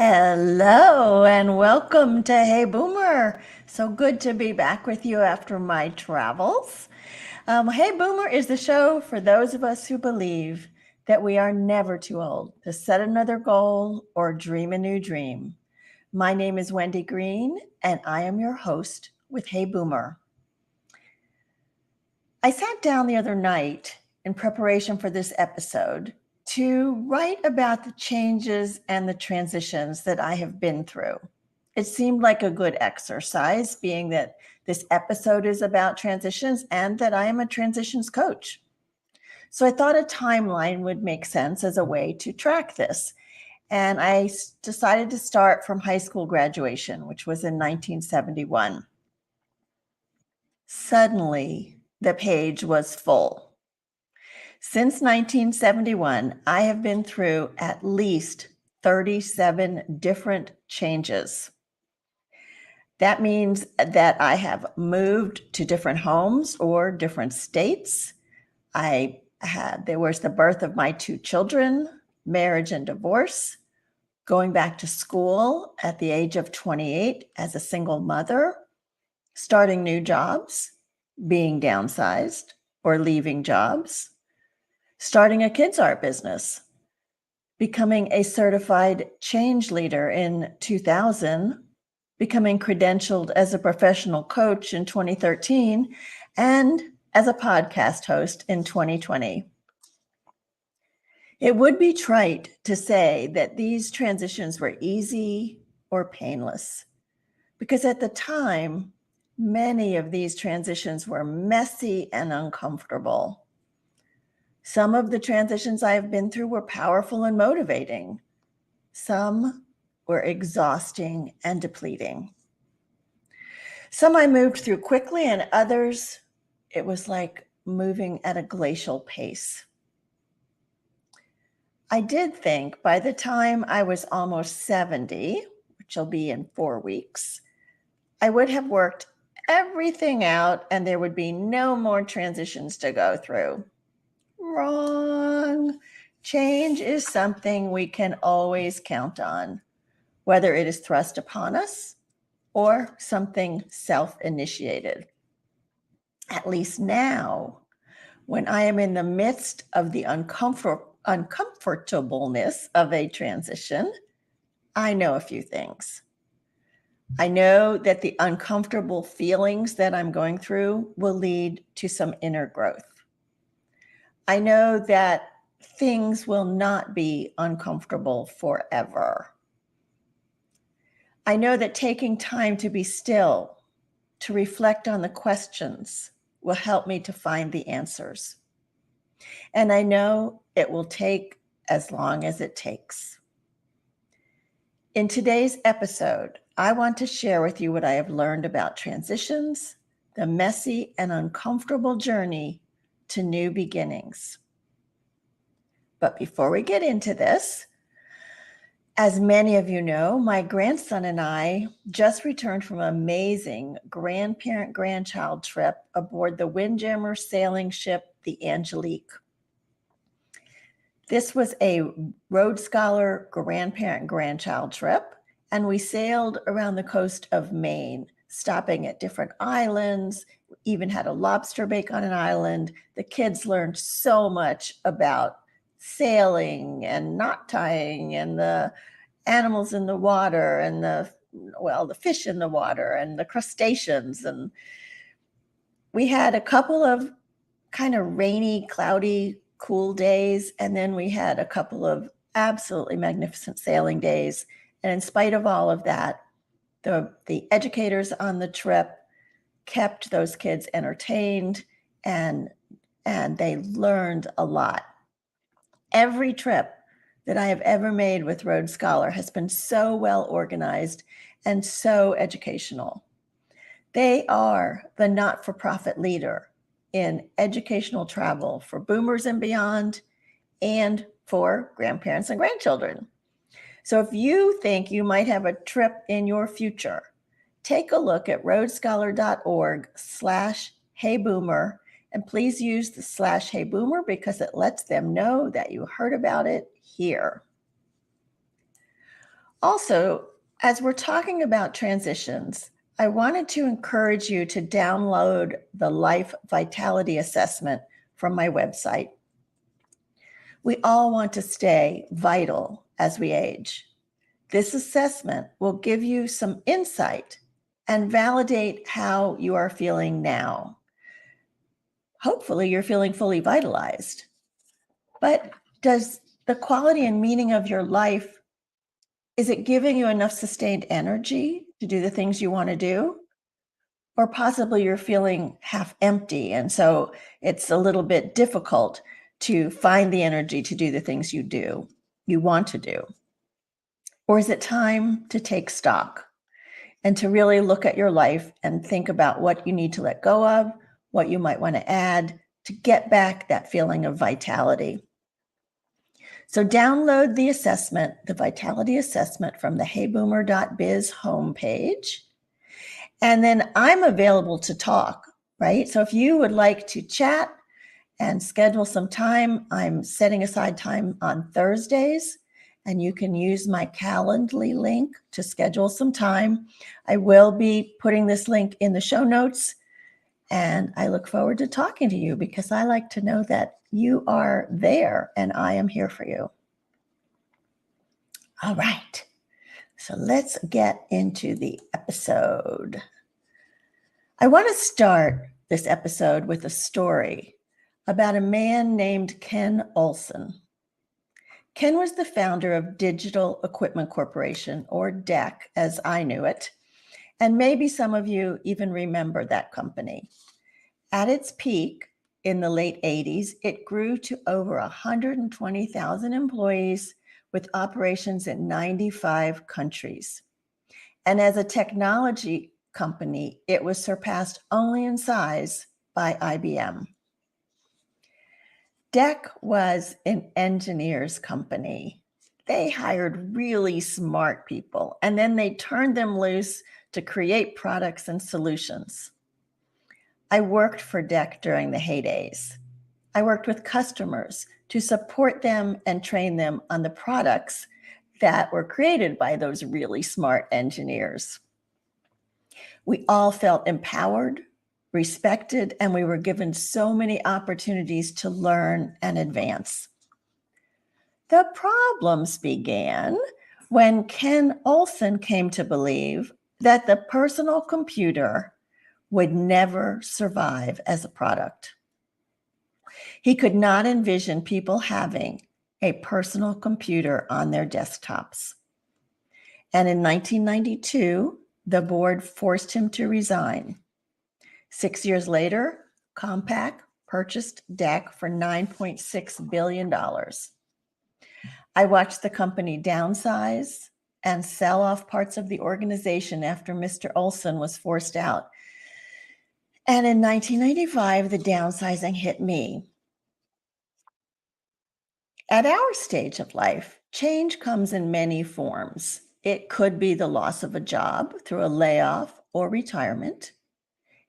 Hello and welcome to Hey Boomer. So good to be back with you after my travels. Hey Boomer is the show for those of us who believe that we are never too old to set another goal or dream a new dream. My name is Wendy Green and I am your host with Hey Boomer. I sat down the other night in preparation for this episode to write about the changes and the transitions that I have been through. It seemed like a good exercise, being that this episode is about transitions and that I am a transitions coach. So I thought a timeline would make sense as a way to track this. And I decided to start from high school graduation, which was in 1971. Suddenly, the page was full. Since 1971, I have been through at least 37 different changes. That means that I have moved to different homes or different states. There was the birth of my two children, marriage and divorce, going back to school at the age of 28 as a single mother, starting new jobs, being downsized or leaving jobs, starting a kids art business, becoming a certified change leader in 2000, becoming credentialed as a professional coach in 2013, and as a podcast host in 2020. It would be trite to say that these transitions were easy or painless, because at the time, many of these transitions were messy and uncomfortable. Some of the transitions I have been through were powerful and motivating. Some were exhausting and depleting. Some I moved through quickly, and others, it was like moving at a glacial pace. I did think by the time I was almost 70, which will be in 4 weeks, I would have worked everything out and there would be no more transitions to go through. Wrong. Change is something we can always count on, whether it is thrust upon us or something self-initiated. At least now, when I am in the midst of the uncomfortableness of a transition, I know a few things. I know that the uncomfortable feelings that I'm going through will lead to some inner growth. I know that things will not be uncomfortable forever. I know that taking time to be still, to reflect on the questions, will help me to find the answers. And I know it will take as long as it takes. In today's episode, I want to share with you what I have learned about transitions, the messy and uncomfortable journey to new beginnings. But before we get into this, as many of you know, my grandson and I just returned from an amazing grandparent-grandchild trip aboard the Windjammer sailing ship, the Angelique. This was a Rhodes Scholar grandparent-grandchild trip, and we sailed around the coast of Maine, stopping at different islands, even had a lobster bake on an island. The kids learned so much about sailing and knot tying and the animals in the water and the fish in the water and the crustaceans. And we had a couple of kind of rainy, cloudy, cool days. And then we had a couple of absolutely magnificent sailing days. And in spite of all of that, the educators on the trip kept those kids entertained and they learned a lot. Every trip that I have ever made with Rhodes Scholar has been so well organized and so educational. They are the not-for-profit leader in educational travel for boomers and beyond, and for grandparents and grandchildren. So if you think you might have a trip in your future, take a look at rhodescholar.org/heyboomer, and please use the /heyboomer because it lets them know that you heard about it here. Also, as we're talking about transitions, I wanted to encourage you to download the Life Vitality Assessment from my website. We all want to stay vital as we age. This assessment will give you some insight and validate how you are feeling now. Hopefully, you're feeling fully vitalized. But does the quality and meaning of your life, is it giving you enough sustained energy to do the things you want to do? Or possibly you're feeling half empty, and so it's a little bit difficult to find the energy to do the things you want to do. Or is it time to take stock and to really look at your life and think about what you need to let go of, what you might want to add to get back that feeling of vitality? So download the assessment, the Vitality Assessment, from the heyboomer.biz homepage. And then I'm available to talk, right? So if you would like to chat and schedule some time, I'm setting aside time on Thursdays, and you can use my Calendly link to schedule some time. I will be putting this link in the show notes, and I look forward to talking to you because I like to know that you are there and I am here for you. All right, so let's get into the episode. I want to start this episode with a story about a man named Ken Olsen. Ken was the founder of Digital Equipment Corporation, or DEC as I knew it, and maybe some of you even remember that company. At its peak in the late 80s, it grew to over 120,000 employees with operations in 95 countries. And as a technology company, it was surpassed only in size by IBM. DEC was an engineers company. They hired really smart people, and then they turned them loose to create products and solutions. I worked for DEC during the heydays. I worked with customers to support them and train them on the products that were created by those really smart engineers. We all felt empowered, respected, and we were given so many opportunities to learn and advance. The problems began when Ken Olsen came to believe that the personal computer would never survive as a product. He could not envision people having a personal computer on their desktops. And in 1992, the board forced him to resign. 6 years later, Compaq purchased DEC for $9.6 billion. I watched the company downsize and sell off parts of the organization after Mr. Olsen was forced out. And in 1995, the downsizing hit me. At our stage of life, change comes in many forms. It could be the loss of a job through a layoff or retirement.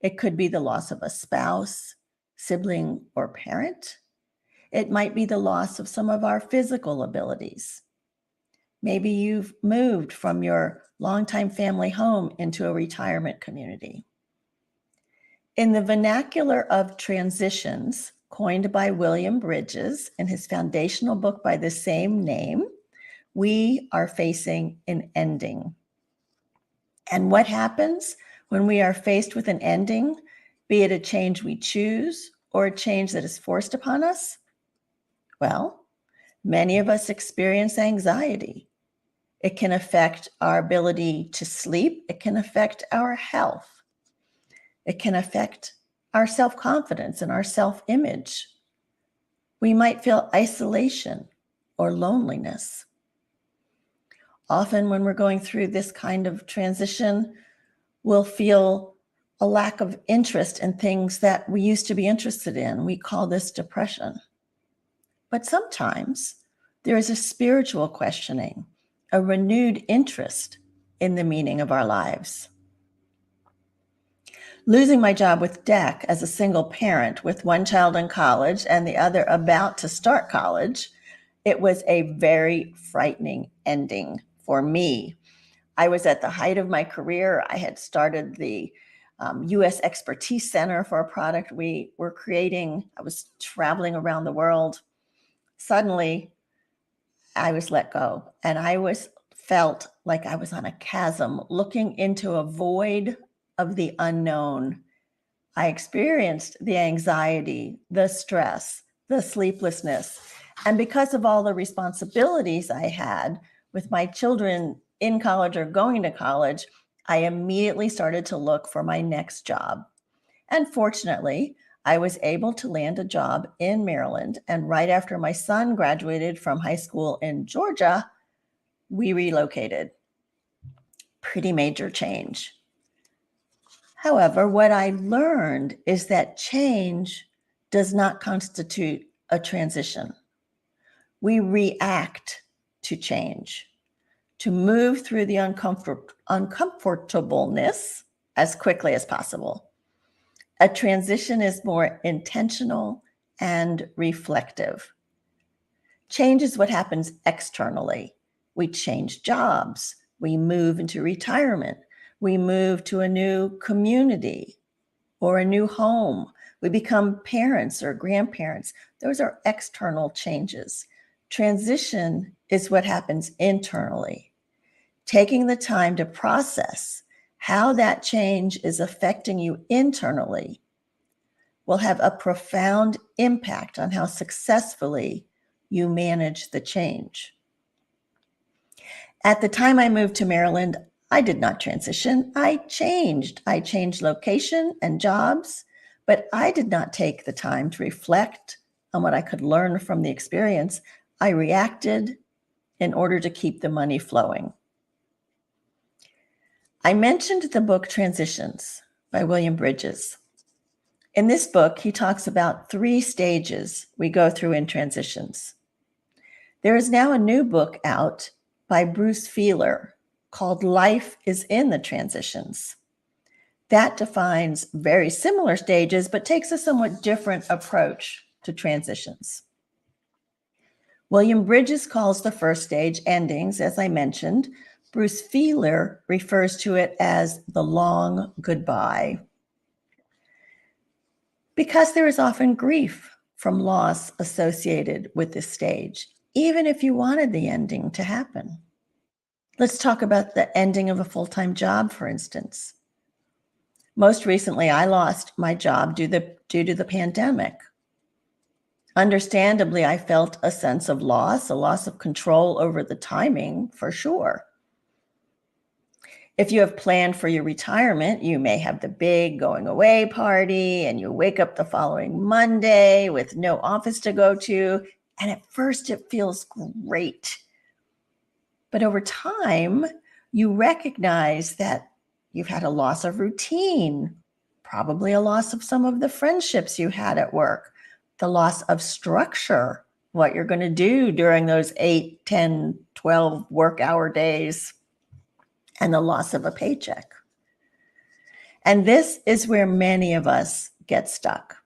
It could be the loss of a spouse, sibling, or parent. It might be the loss of some of our physical abilities. Maybe you've moved from your longtime family home into a retirement community. In the vernacular of transitions, coined by William Bridges in his foundational book by the same name, we are facing an ending. And what happens when we are faced with an ending, be it a change we choose or a change that is forced upon us? Well, many of us experience anxiety. It can affect our ability to sleep. It can affect our health. It can affect our self-confidence and our self-image. We might feel isolation or loneliness. Often when we're going through this kind of transition, we'll feel a lack of interest in things that we used to be interested in. We call this depression. But sometimes there is a spiritual questioning, a renewed interest in the meaning of our lives. Losing my job with DEC as a single parent with one child in college and the other about to start college, it was a very frightening ending for me. I was at the height of my career. I had started the US Expertise Center for a product we were creating. I was traveling around the world. Suddenly, I was let go, and felt like I was on a chasm looking into a void of the unknown. I experienced the anxiety, the stress, the sleeplessness. And because of all the responsibilities I had with my children in college or going to college, I immediately started to look for my next job. And fortunately, I was able to land a job in Maryland. And right after my son graduated from high school in Georgia, we relocated. Pretty major change. However, what I learned is that change does not constitute a transition. We react to change, to move through the uncomfortableness as quickly as possible. A transition is more intentional and reflective. Change is what happens externally. We change jobs. We move into retirement. We move to a new community or a new home. We become parents or grandparents. Those are external changes. Transition is what happens internally. Taking the time to process how that change is affecting you internally will have a profound impact on how successfully you manage the change. At the time I moved to Maryland, I did not transition. I changed. I changed location and jobs, but I did not take the time to reflect on what I could learn from the experience. I reacted in order to keep the money flowing. I mentioned the book Transitions by William Bridges. In this book, he talks about 3 stages we go through in transitions. There is now a new book out by Bruce Feiler called Life is in the Transitions. That defines very similar stages, but takes a somewhat different approach to transitions. William Bridges calls the first stage endings, as I mentioned. Bruce Feiler refers to it as the long goodbye. Because there is often grief from loss associated with this stage, even if you wanted the ending to happen. Let's talk about the ending of a full-time job, for instance. Most recently, I lost my job due to the pandemic. Understandably, I felt a sense of loss, a loss of control over the timing, for sure. If you have planned for your retirement, you may have the big going away party and you wake up the following Monday with no office to go to. And at first it feels great. But over time, you recognize that you've had a loss of routine, probably a loss of some of the friendships you had at work, the loss of structure, what you're going to do during those 8, 10, 12 work hour days, and the loss of a paycheck. And this is where many of us get stuck.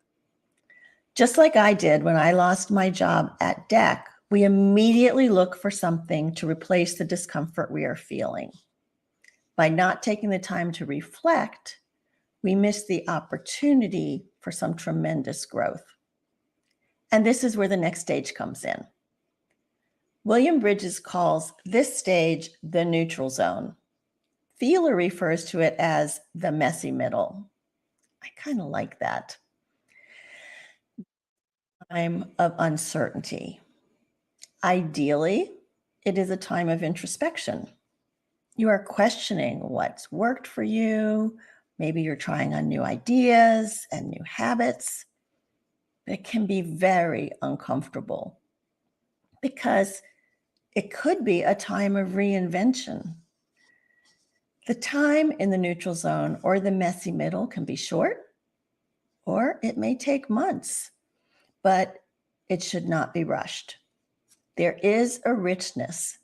Just like I did when I lost my job at DEC, we immediately look for something to replace the discomfort we are feeling. By not taking the time to reflect, we miss the opportunity for some tremendous growth. And this is where the next stage comes in. William Bridges calls this stage the neutral zone. Feiler refers to it as the messy middle. I kind of like that. Time of uncertainty. Ideally, it is a time of introspection. You are questioning what's worked for you. Maybe you're trying on new ideas and new habits. But it can be very uncomfortable because it could be a time of reinvention. The time in the neutral zone or the messy middle can be short, or it may take months, but it should not be rushed. There is a richness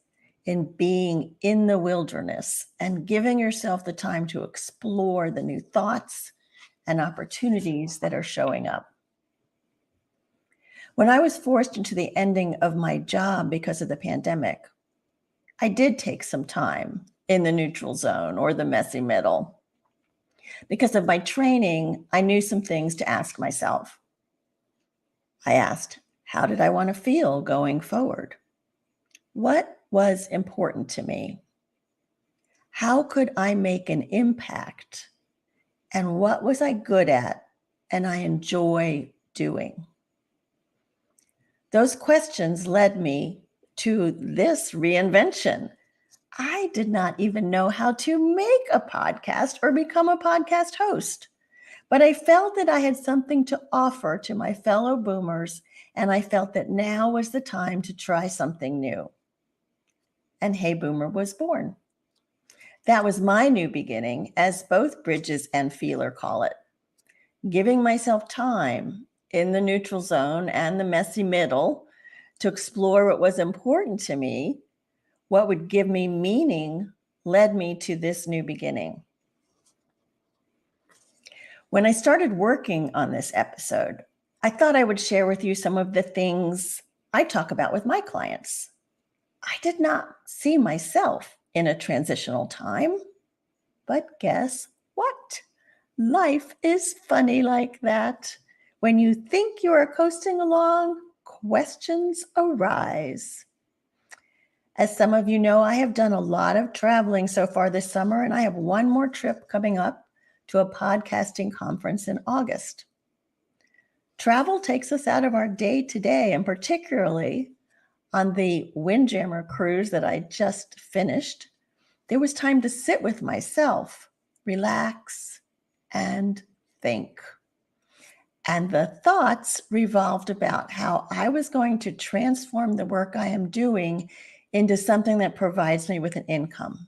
in being in the wilderness and giving yourself the time to explore the new thoughts and opportunities that are showing up. When I was forced into the ending of my job because of the pandemic, I did take some time in the neutral zone or the messy middle. Because of my training, I knew some things to ask myself. I asked, how did I want to feel going forward? What was important to me? How could I make an impact? And what was I good at and I enjoy doing? Those questions led me to this reinvention. I did not even know how to make a podcast or become a podcast host, but I felt that I had something to offer to my fellow boomers, and I felt that now was the time to try something new. And Hey Boomer was born. That was my new beginning, as both Bridges and Feeler call it. Giving myself time in the neutral zone and the messy middle to explore what was important to me, what would give me meaning, led me to this new beginning. When I started working on this episode, I thought I would share with you some of the things I talk about with my clients. I did not see myself in a transitional time, but guess what? Life is funny like that. When you think you are coasting along, questions arise. As some of you know, I have done a lot of traveling so far this summer, and I have one more trip coming up to a podcasting conference in August. Travel takes us out of our day-to-day, and particularly on the Windjammer cruise that I just finished, there was time to sit with myself, relax, and think. And the thoughts revolved about how I was going to transform the work I am doing into something that provides me with an income.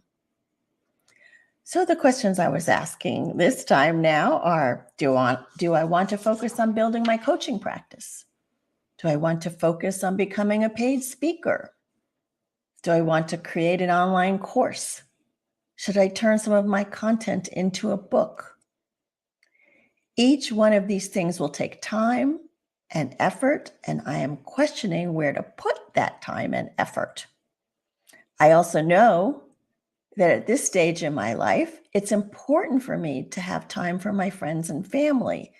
So the questions I was asking this time now are, do I want to focus on building my coaching practice? Do I want to focus on becoming a paid speaker? Do I want to create an online course? Should I turn some of my content into a book? Each one of these things will take time and effort, and I am questioning where to put that time and effort. I also know that at this stage in my life, it's important for me to have time for my friends and family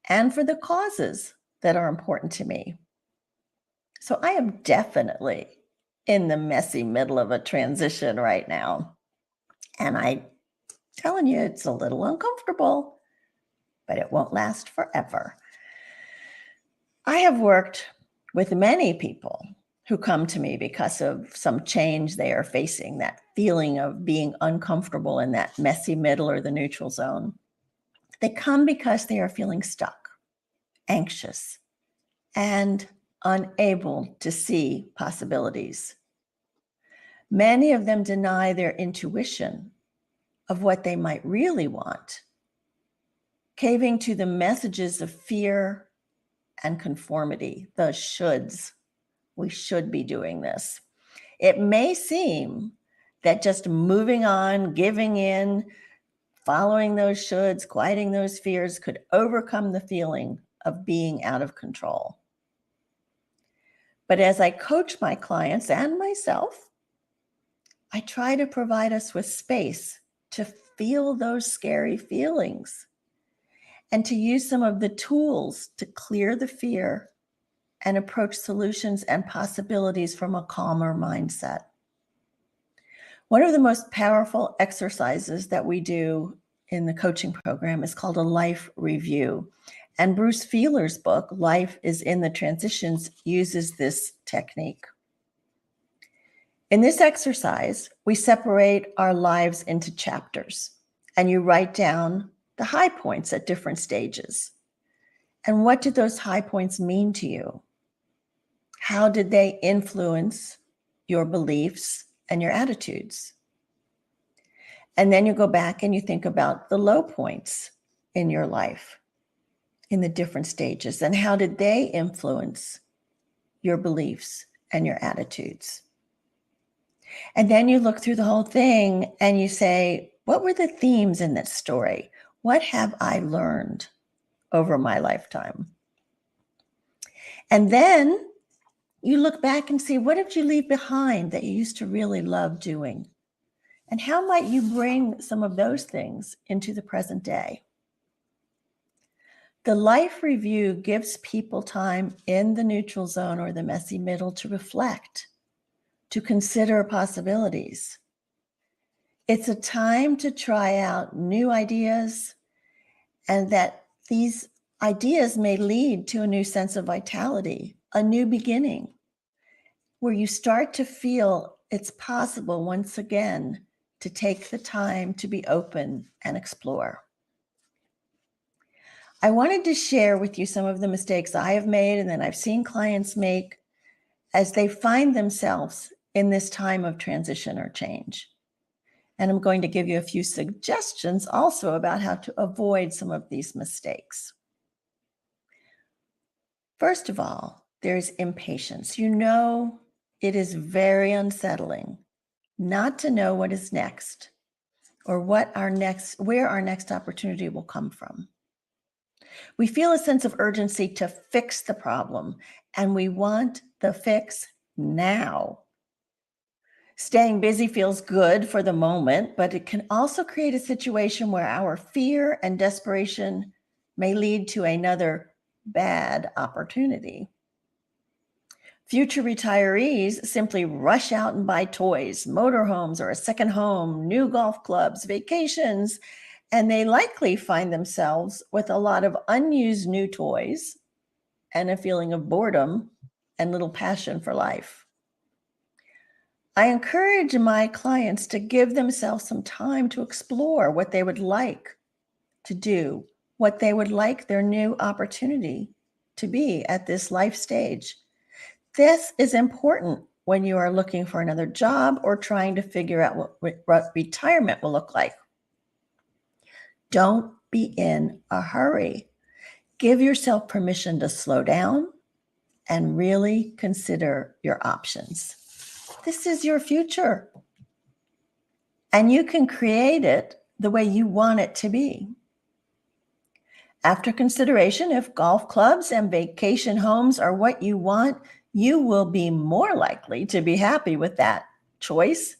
and for the causes that are important to me. So I am definitely in the messy middle of a transition right now. And I'm telling you, it's a little uncomfortable, but it won't last forever. I have worked with many people who come to me because of some change they are facing, that feeling of being uncomfortable in that messy middle or the neutral zone. They come because they are feeling stuck, anxious, and unable to see possibilities. Many of them deny their intuition of what they might really want, caving to the messages of fear and conformity, the shoulds. We should be doing this. It may seem that just moving on, giving in, following those shoulds, quieting those fears could overcome the feeling of being out of control. But as I coach my clients and myself, I try to provide us with space to feel those scary feelings and to use some of the tools to clear the fear and approach solutions and possibilities from a calmer mindset. One of the most powerful exercises that we do in the coaching program is called a life review. And Bruce Feeler's book, Life is in the Transitions, uses this technique. In this exercise, we separate our lives into chapters, and you write down the high points at different stages. And what did those high points mean to you? How did they influence your beliefs and your attitudes? And then you go back and you think about the low points in your life, in the different stages, and how did they influence your beliefs and your attitudes? And then you look through the whole thing and you say, what were the themes in this story? What have I learned over my lifetime? And then You look back and see, what did you leave behind that you used to really love doing? And how might you bring some of those things into the present day? The life review gives people time in the neutral zone or the messy middle to reflect, to consider possibilities. It's a time to try out new ideas, and that these ideas may lead to a new sense of vitality, a new beginning, where you start to feel it's possible once again to take the time to be open and explore. I wanted to share with you some of the mistakes I have made and that I've seen clients make as they find themselves in this time of transition or change. And I'm going to give you a few suggestions also about how to avoid some of these mistakes. First of all, there's impatience. You know, it is very unsettling not to know what is next or where our next opportunity will come from. We feel a sense of urgency to fix the problem, and we want the fix now. Staying busy feels good for the moment, but it can also create a situation where our fear and desperation may lead to another bad opportunity. Future retirees simply rush out and buy toys, motorhomes or a second home, new golf clubs, vacations, and they likely find themselves with a lot of unused new toys and a feeling of boredom and little passion for life. I encourage my clients to give themselves some time to explore what they would like to do, what they would like their new opportunity to be at this life stage. This is important when you are looking for another job or trying to figure out what retirement will look like. Don't be in a hurry. Give yourself permission to slow down and really consider your options. This is your future, and you can create it the way you want it to be. After consideration, if golf clubs and vacation homes are what you want, you will be more likely to be happy with that choice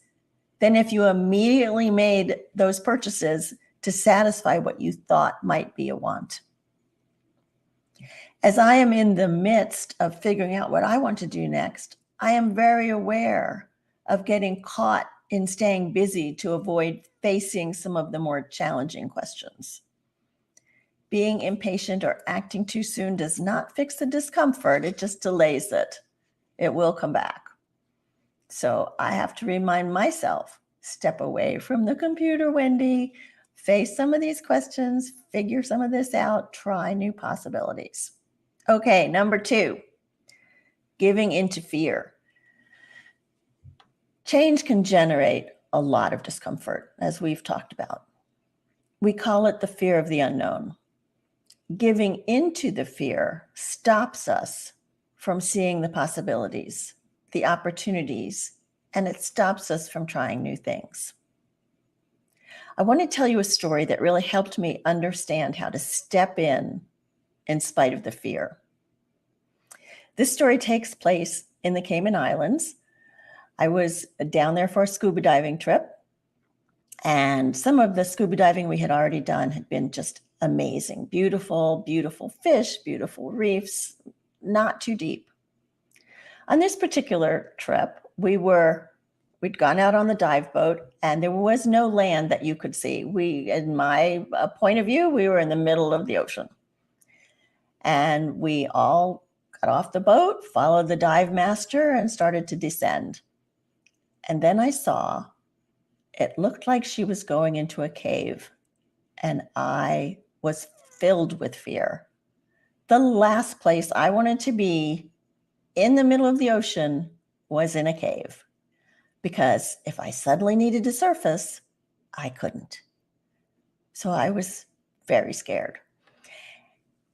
than if you immediately made those purchases to satisfy what you thought might be a want. As I am in the midst of figuring out what I want to do next, I am very aware of getting caught in staying busy to avoid facing some of the more challenging questions. Being impatient or acting too soon does not fix the discomfort, it just delays it. It will come back. So I have to remind myself, step away from the computer, Wendy, face some of these questions, figure some of this out, try new possibilities. Okay, number 2, giving into fear. Change can generate a lot of discomfort, as we've talked about. We call it the fear of the unknown. Giving into the fear stops us from seeing the possibilities, the opportunities, and it stops us from trying new things. I want to tell you a story that really helped me understand how to step in spite of the fear. This story takes place in the Cayman Islands. I was down there for a scuba diving trip, and some of the scuba diving we had already done had been just amazing. Beautiful, beautiful fish, beautiful reefs, not too deep. On this particular trip, we'd gone out on the dive boat and there was no land that you could see. In my point of view, we were in the middle of the ocean. And we all got off the boat, followed the dive master, and started to descend. And then I saw it looked like she was going into a cave, and I was filled with fear. The last place I wanted to be in the middle of the ocean was in a cave, because if I suddenly needed to surface, I couldn't. So I was very scared.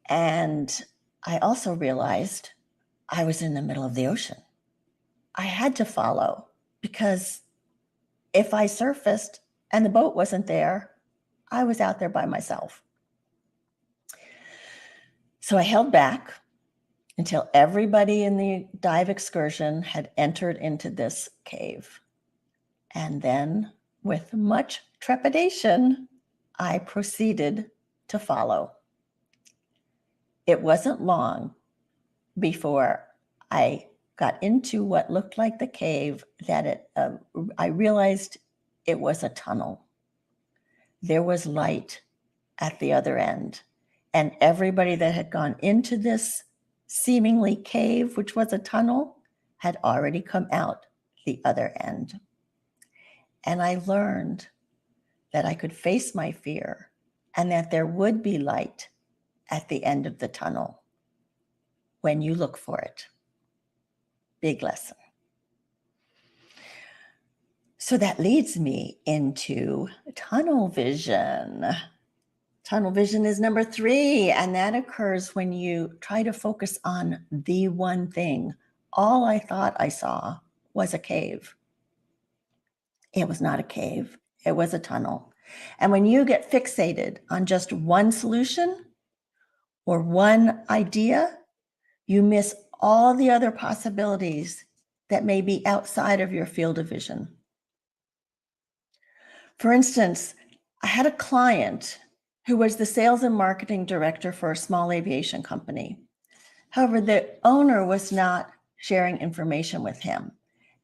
And I also realized I was in the middle of the ocean. I had to follow, because if I surfaced and the boat wasn't there, I was out there by myself. So I held back. until everybody in the dive excursion had entered into this cave. And then, with much trepidation, I proceeded to follow. It wasn't long before I got into what looked like the cave that I realized it was a tunnel. There was light at the other end, and everybody that had gone into this seemingly cave, which was a tunnel, had already come out the other end. And I learned that I could face my fear and that there would be light at the end of the tunnel when you look for it. Big lesson. So that leads me into tunnel vision. Tunnel vision is number 3, and that occurs when you try to focus on the one thing. All I thought I saw was a cave. It was not a cave. It was a tunnel. And when you get fixated on just one solution or one idea, you miss all the other possibilities that may be outside of your field of vision. For instance, I had a client who was the sales and marketing director for a small aviation company. However, the owner was not sharing information with him,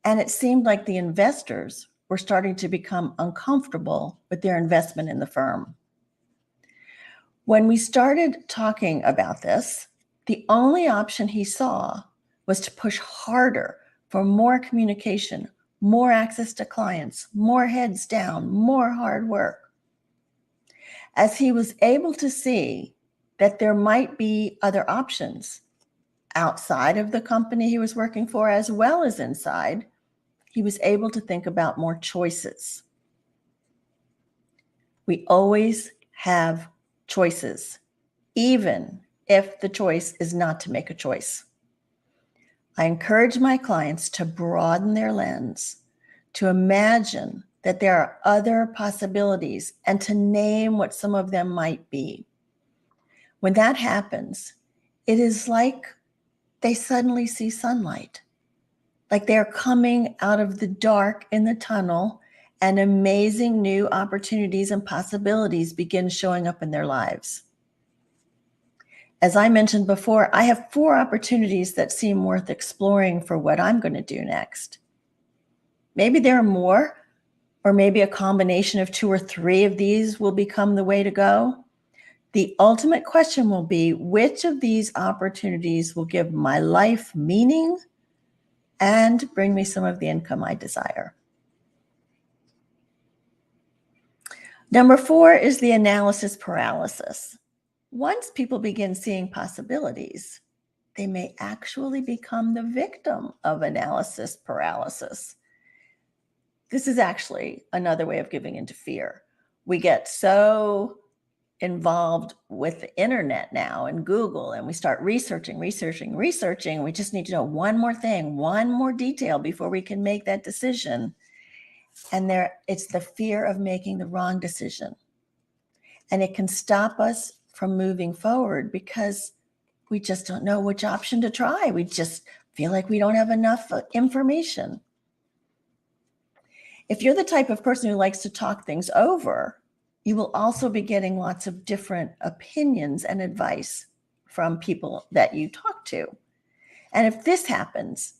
and it seemed like the investors were starting to become uncomfortable with their investment in the firm. When we started talking about this, the only option he saw was to push harder for more communication, more access to clients, more heads down, more hard work. As he was able to see that there might be other options outside of the company he was working for as well as inside, he was able to think about more choices. We always have choices, even if the choice is not to make a choice. I encourage my clients to broaden their lens, to imagine that there are other possibilities, and to name what some of them might be. When that happens, it is like they suddenly see sunlight, like they're coming out of the dark in the tunnel, and amazing new opportunities and possibilities begin showing up in their lives. As I mentioned before, I have 4 opportunities that seem worth exploring for what I'm going to do next. Maybe there are more, or maybe a combination of 2 or 3 of these will become the way to go. The ultimate question will be, which of these opportunities will give my life meaning and bring me some of the income I desire? Number 4 is the analysis paralysis. Once people begin seeing possibilities, they may actually become the victim of analysis paralysis. This is actually another way of giving into fear. We get so involved with the internet now and Google, and we start researching. We just need to know one more thing, one more detail before we can make that decision. And it's the fear of making the wrong decision. And it can stop us from moving forward because we just don't know which option to try. We just feel like we don't have enough information. If you're the type of person who likes to talk things over, you will also be getting lots of different opinions and advice from people that you talk to. And if this happens,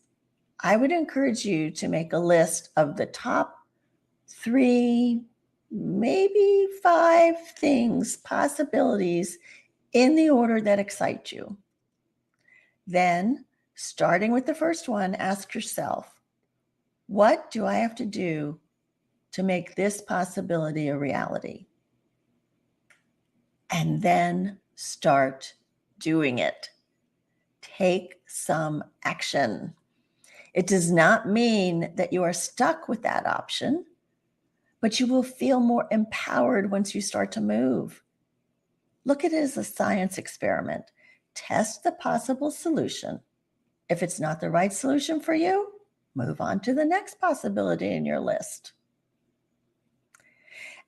I would encourage you to make a list of the top 3, maybe 5 things, possibilities in the order that excite you. Then, starting with the first one, ask yourself, what do I have to do to make this possibility a reality? And then start doing it. Take some action. It does not mean that you are stuck with that option, but you will feel more empowered once you start to move. Look at it as a science experiment. Test the possible solution. If it's not the right solution for you, move on to the next possibility in your list.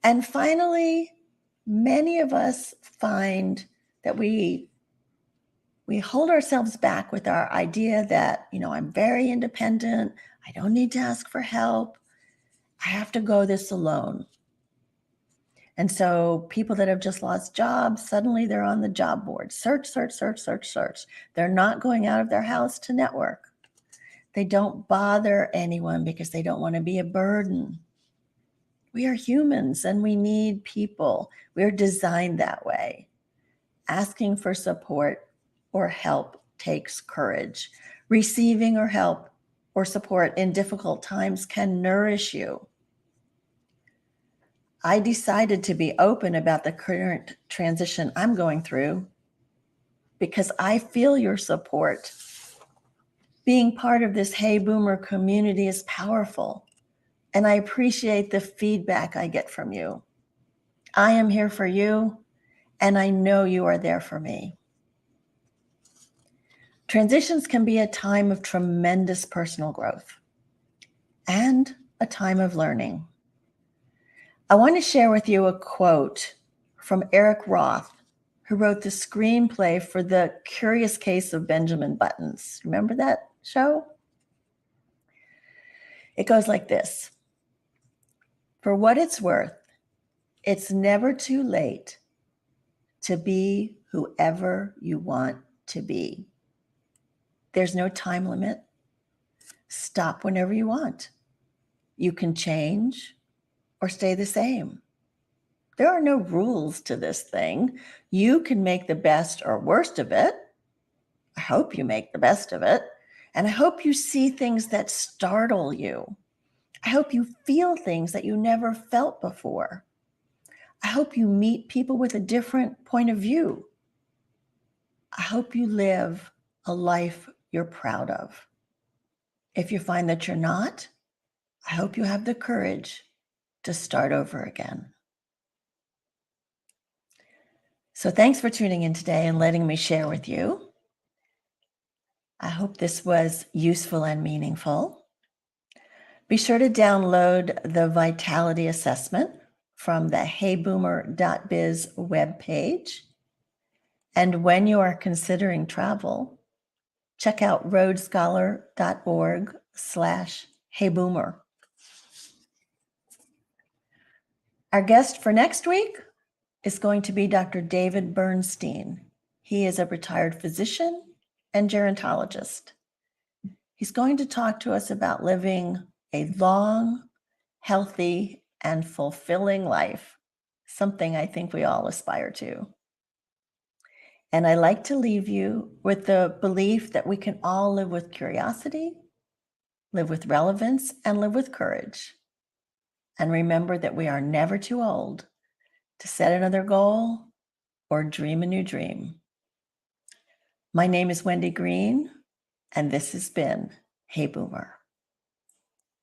And finally, many of us find that we We hold ourselves back with our idea that, I'm very independent. I don't need to ask for help. I have to go this alone. And so people that have just lost jobs, suddenly they're on the job board. Search, search, search, search, search. They're not going out of their house to network. They don't bother anyone because they don't want to be a burden. We are humans and we need people. We're designed that way. Asking for support or help takes courage. Receiving or help or support in difficult times can nourish you. I decided to be open about the current transition I'm going through because I feel your support. Being part of this Hey Boomer community is powerful, and I appreciate the feedback I get from you. I am here for you, and I know you are there for me. Transitions can be a time of tremendous personal growth and a time of learning. I want to share with you a quote from Eric Roth, who wrote the screenplay for The Curious Case of Benjamin Buttons. Remember that show? It goes like this. For what it's worth, it's never too late to be whoever you want to be. There's no time limit. Stop whenever you want. You can change or stay the same. There are no rules to this thing. You can make the best or worst of it. I hope you make the best of it. And I hope you see things that startle you. I hope you feel things that you never felt before. I hope you meet people with a different point of view. I hope you live a life you're proud of. If you find that you're not, I hope you have the courage to start over again. So thanks for tuning in today and letting me share with you. I hope this was useful and meaningful. Be sure to download the Vitality Assessment from the heyboomer.biz webpage. And when you are considering travel, check out roadscholar.org/heyboomer. Our guest for next week is going to be Dr. David Bernstein. He is a retired physician and gerontologist. He's going to talk to us about living a long, healthy, and fulfilling life, something I think we all aspire to. And I like to leave you with the belief that we can all live with curiosity, live with relevance, and live with courage. And remember that we are never too old to set another goal or dream a new dream. My name is Wendy Green, and this has been Hey Boomer.